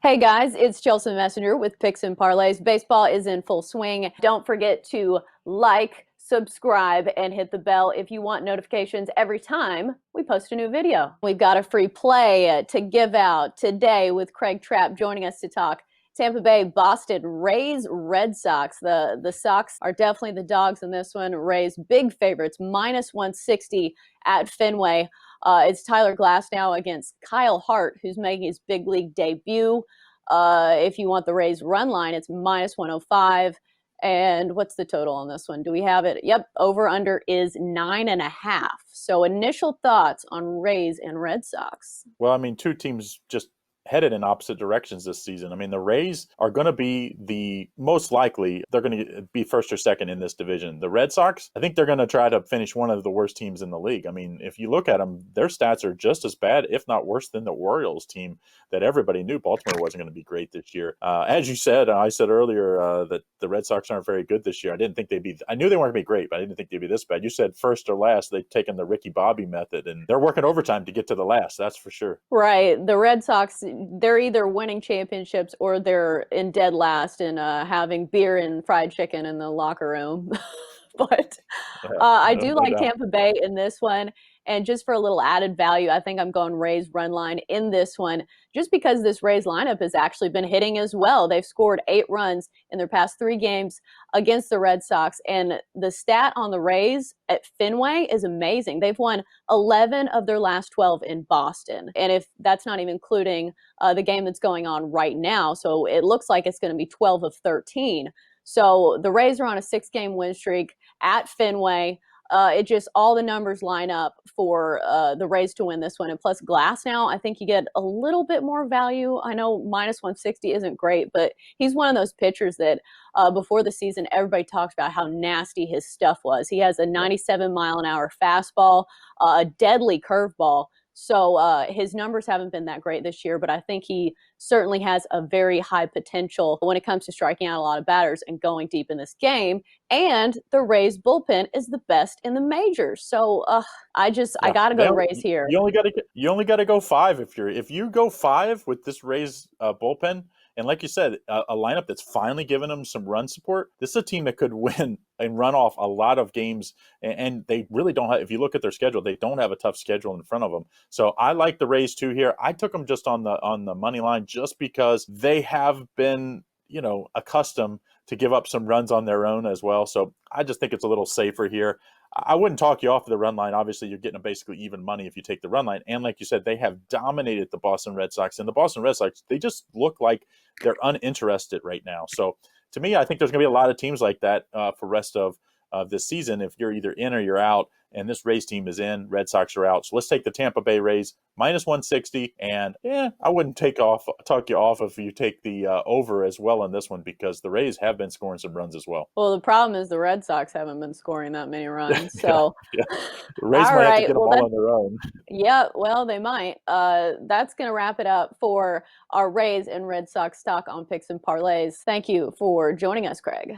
Hey guys, it's Chelsa Messenger with Picks and Parlays. Baseball is in full swing. Don't forget to like, subscribe, and hit the bell if you want notifications every time we post a new video. We've got a free play to give out today with Craig Trapp joining us to talk Tampa Bay, Boston Rays, Red Sox. The Sox are definitely the dogs in this one. Rays big favorites, minus 160 at Fenway. It's Tyler Glass now against Kyle Hart, who's making his big league debut. If you want the Rays run line, it's minus 105. And what's the total on this one? Do we have it? Yep, over under is 9.5. So initial thoughts on Rays and Red Sox. Well, I mean, two teams just headed in opposite directions this season. I mean, the Rays are going to be most likely, they're going to be first or second in this division. The Red Sox, I think they're going to try to finish one of the worst teams in the league. I mean, if you look at them, their stats are just as bad, if not worse, than the Orioles team that everybody knew Baltimore wasn't going to be great this year. As you said, I said earlier that the Red Sox aren't very good this year. I knew they weren't going to be great, but I didn't think they'd be this bad. You said first or last, they've taken the Ricky Bobby method, and they're working overtime to get to the last. That's for sure. Right. The Red Sox, they're either winning championships or they're in dead last and having beer and fried chicken in the locker room. But Yeah, I no, do no like doubt. Tampa Bay in this one. And just for a little added value, I think I'm going Rays run line in this one, just because this Rays lineup has actually been hitting as well. They've scored 8 runs in their past 3 games against the Red Sox. And the stat on the Rays at Fenway is amazing. They've won 11 of their last 12 in Boston. And if that's not even including the game that's going on right now, so it looks like it's going to be 12 of 13. So the Rays are on a 6 game win streak at Fenway. It just all the numbers line up for the Rays to win this one. And plus Glass now, I think you get a little bit more value. I know minus 160 isn't great, but he's one of those pitchers that before the season, everybody talked about how nasty his stuff was. He has a 97-mile-an-hour fastball, a deadly curveball. So his numbers haven't been that great this year, but I think he certainly has a very high potential when it comes to striking out a lot of batters and going deep in this game. And the Rays bullpen is the best in the majors. So I Yeah, got to go Rays here. you only got to go five if you go five with this Rays bullpen, and like you said, a lineup that's finally given them some run support. This is a team that could win and run off a lot of games, and they really don't have. If you look at their schedule, they don't have a tough schedule in front of them. So I like the Rays too here. I took them just on the money line just because they have been accustomed to give up some runs on their own as well. So I just think it's a little safer here. I wouldn't talk you off of the run line. Obviously, you're getting a basically even money if you take the run line. And like you said, they have dominated the Boston Red Sox. And the Boston Red Sox, they just look like they're uninterested right now. So to me, I think there's going to be a lot of teams like that for rest of this season. If you're either in or you're out, and this Rays team is in, Red Sox are out. So let's take the Tampa Bay Rays minus 160. And I wouldn't talk you off if you take the over as well in this one, because the Rays have been scoring some runs as well. Well, the problem is the Red Sox haven't been scoring that many runs. Yeah, So, yeah. The Rays all might have to right. get them Well, all that's on their own. yeah, well, they might. That's going to wrap it up for our Rays and Red Sox talk on Picks and Parlays. Thank you for joining us, Craig.